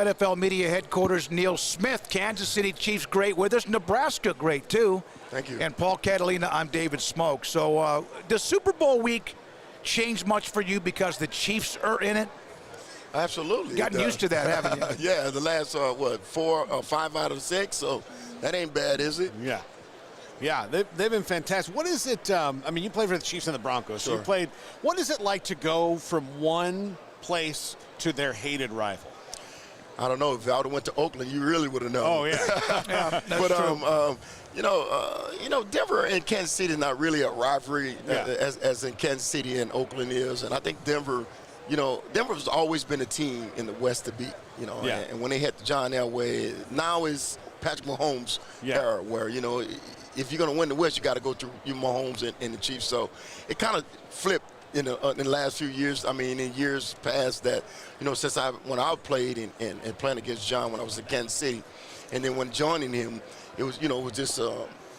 NFL media headquarters, Neil Smith. Kansas City Chiefs great with us. Nebraska great too. Thank you. And Paul Catalina, I'm David Smoke. So does Super Bowl week change much for you because the Chiefs are in it? Absolutely. Gotten used to that, haven't you? Yeah, the last, 4 or 5 out of 6, so that ain't bad, is it? Yeah. Yeah, they've been fantastic. What is it, I mean, you played for the Chiefs and the Broncos, so Sure. you played. What is it like to go from one place to their hated rival? I don't know. If I would have went to Oakland, you really would have known. Oh, yeah. Yeah, that's But, true. Denver and Kansas City is not really a rivalry Yeah. as in Kansas City and Oakland is. And I think Denver's always been a team in the West to beat, Yeah. And when they had John Elway, now is Patrick Mahomes' era where, if you're going to win the West, you got to go through your Mahomes and the Chiefs. So it kind of flipped in the last few years. I mean, in years past that, since when I played and playing against John when I was in Kansas City, and then when joining him, it was,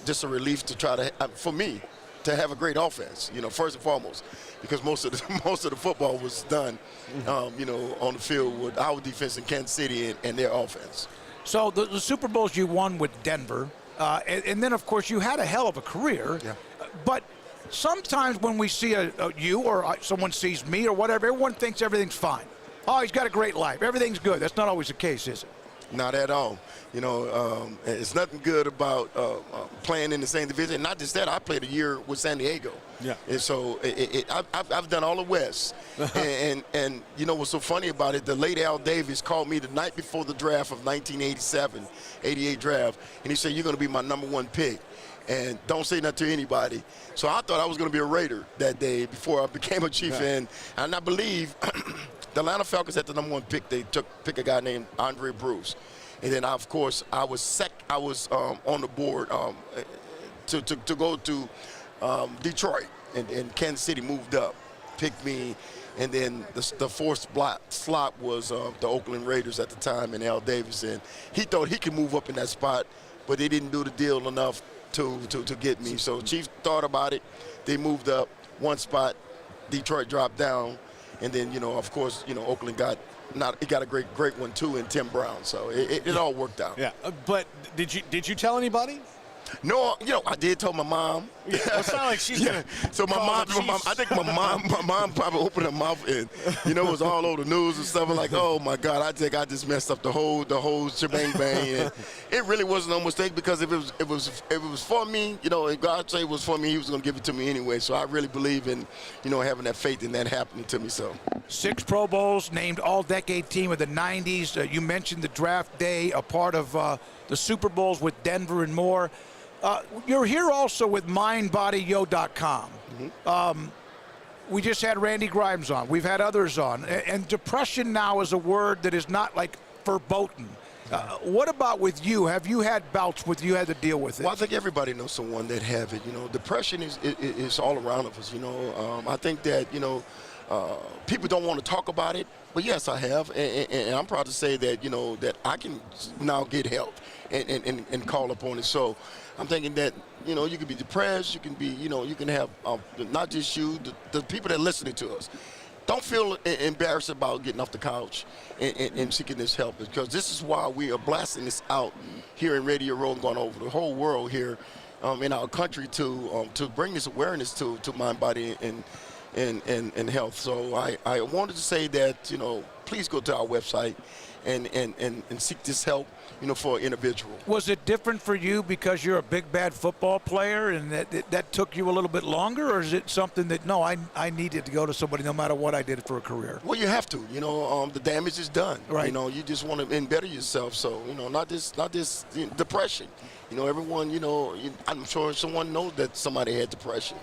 just a relief to try to, for me, to have a great offense, first and foremost, because most of the football was done, on the field with our defense in Kansas City and their offense. So the Super Bowls you won with Denver, and then, of course, you had a hell of a career. Yeah. But sometimes when we see you or someone sees me or whatever, everyone thinks everything's fine. Oh, he's got a great life. Everything's good. That's not always the case, is it? Not at all. It's nothing good about playing in the same division. Not just that, I played a year with San Diego. Yeah. And so I've done all the West. and what's so funny about it, the late Al Davis called me the night before the draft of 1987, 88 draft, and he said, you're going to be my #1 pick. And don't say that to anybody. So I thought I was going to be a Raider that day before I became a Chief. Yeah. And I believe the Atlanta Falcons had the #1 pick. They pick a guy named Andre Bruce. And then, of course, I was on the board to go to Detroit. And Kansas City moved up, picked me. And then the fourth slot was the Oakland Raiders at the time and Al Davis. And he thought he could move up in that spot, but they didn't do the deal enough to get me. So Chiefs thought about it. They moved up one spot. Detroit dropped down. And then, of course, Oakland got a great one too in Tim Brown. So it all worked out. Yeah, but did you tell anybody? No, I did tell my mom. Yeah, it's not like she's gonna. So my mom, I think my mom probably opened her mouth and it was all over the news and stuff. I'm like, oh my God, I think I just messed up the whole shebang bang. And it really wasn't no mistake because if it was for me, if God said it was for me, He was gonna give it to me anyway. So I really believe in, having that faith in that happening to me. So 6 Pro Bowls, named All-Decade Team of the '90s. You mentioned the draft day, a part of the Super Bowls with Denver and more. You're here also with MindBodyYo.com. Mm-hmm. We just had Randy Grimes on. We've had others on. And depression now is a word that is not like verboten. What about with you? Have you had bouts with you had to deal with it? Well, I think everybody knows someone that have it. Depression is all around of us. I think that people don't want to talk about it, but yes, I have, and I'm proud to say that that I can now get help and call upon it. So I'm thinking that you can be depressed, you can be you can have not just you, the people that are listening to us. Don't feel embarrassed about getting off the couch and seeking this help, because this is why we are blasting this out here in Radio Row and going over the whole world here in our country to bring this awareness to mind, body, and health. So I wanted to say that please go to our website and seek this help for an individual. Was it different for you because you're a big bad football player and that took you a little bit longer, or is it something that no, I needed to go to somebody no matter what I did for a career? Well, you have to. The damage is done. Right. You just want to better yourself. So not this depression. Everyone. I'm sure someone knows that somebody had depression.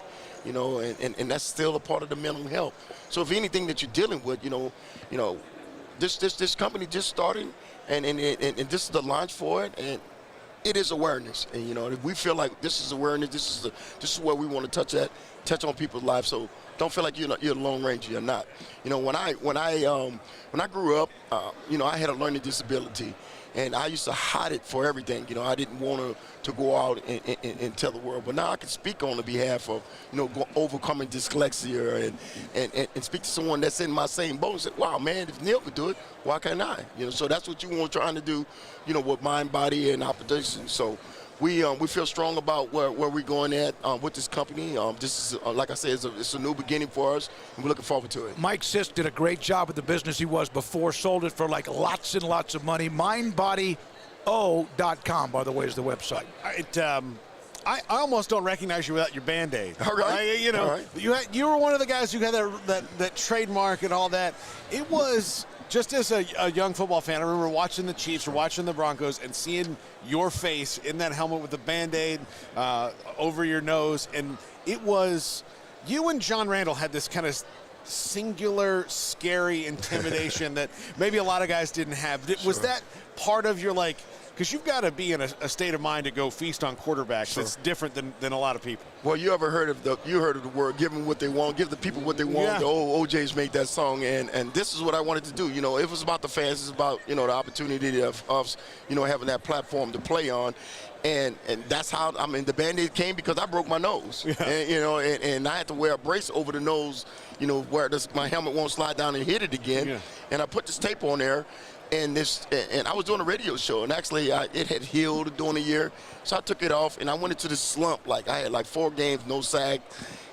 And that's still a part of the mental health. So if anything that you're dealing with, this company just started, and this is the launch for it, and it is awareness. And if we feel like this is awareness, this is where we want to touch on people's lives. So Don't feel like you're a Lone Ranger. You're not. You know, when I grew up, you know, I had a learning disability, and I used to hide it for everything. You know, I didn't want to go out and tell the world. But now I can speak on the behalf of, you know, overcoming dyslexia and speak to someone that's in my same boat and say, wow, man, if Neil could do it, why can't I? You know, so that's what you want trying to do, you know, with mind, body, and opposition. So we feel strong about where we're going at with this company. This is, like I said, it's a new beginning for us, and we're looking forward to it. Mike Sisk did a great job with the business he was before, sold it for like lots and lots of money. MindBodyO.com, by the way, is the website. I almost don't recognize you without your Band-Aid. All right. You know, all right. you were one of the guys who had that trademark and all that. It was just as a young football fan, I remember watching the Chiefs or watching the Broncos and seeing your face in that helmet with the Band-Aid over your nose. And it was, you and John Randall had this kind of singular, scary intimidation that maybe a lot of guys didn't have. Was that part of your, like, because you've got to be in a state of mind to go feast on quarterbacks that's different than a lot of people. Well, you heard of the word, give them what they want, give the people what they want. Yeah. The old OJ's made that song, and this is what I wanted to do. You know, it was about the fans. It's about, you know, the opportunity of you know, having that platform to play on. And that's how, I mean, the Band-Aid came because I broke my nose. Yeah. And, you know, and I had to wear a brace over the nose, you know, where my helmet won't slide down and hit it again. Yeah. And I put this tape on there. And I was doing a radio show, and actually it had healed during the year, so I took it off, and I went into this slump. Like, I had like 4 games, no sack,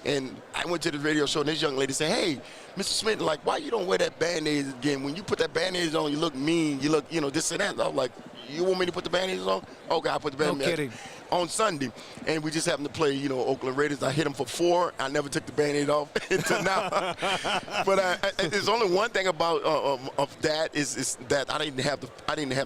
and I went to the radio show, and this young lady said, "Hey, Mr. Smith, like, why you don't wear that Band-Aid again? When you put that Band-Aid on, you look mean, you look, you know, this and that." And I was like, "You want me to put the Band-Aids on?" Okay, I put the Band-Aids on. No kidding. On Sunday, and we just happened to play, you know, Oakland Raiders. I hit them for 4. I never took the Band-Aid off until now. But there's only one thing about of that is that I didn't have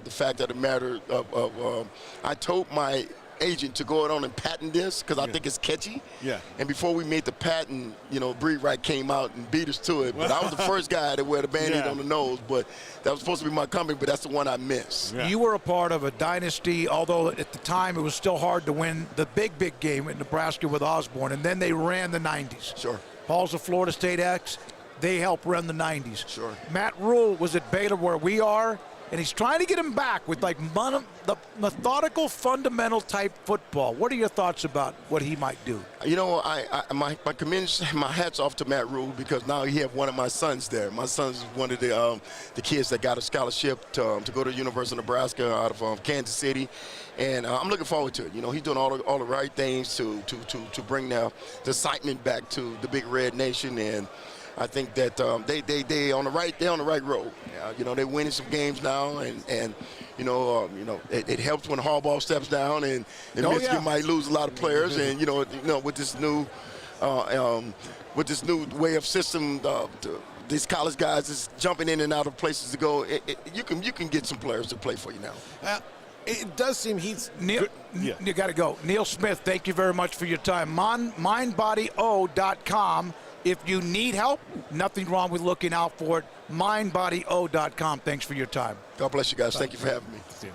the fact of the matter of I told my agent to go on and patent this because I think it's catchy. Yeah. And before we made the patent, you know, Breed Right came out and beat us to it. But I was the first guy to wear the Band-Aid on the nose. But that was supposed to be my company, but that's the one I missed. Yeah. You were a part of a dynasty, although at the time it was still hard to win the big game in Nebraska with Osborne. And then they ran the 90s. Sure. Paul's a Florida State ex. They helped run the 90s. Sure. Matt Rule was at Baylor where we are, and he's trying to get him back with like the methodical, fundamental type football. What are your thoughts about what he might do? You know, my hats off to Matt Rule because now he have one of my sons there. My son's one of the kids that got a scholarship to go to the University of Nebraska out of Kansas City, and I'm looking forward to it. You know, he's doing all the right things to bring the excitement back to the Big Red Nation, and I think that they're on the right road. You know, they're winning some games now, and you know, it helps when Harbaugh steps down, and Michigan might lose a lot of players, and you know, with this new way of system, these college guys is jumping in and out of places to go. You can get some players to play for you now. It does seem he's Neil. You got to go. Neil Smith, thank you very much for your time. MindBodyO.com. If you need help, nothing wrong with looking out for it. MindBodyO.com. Thanks for your time. God bless you guys. Thank you for having me.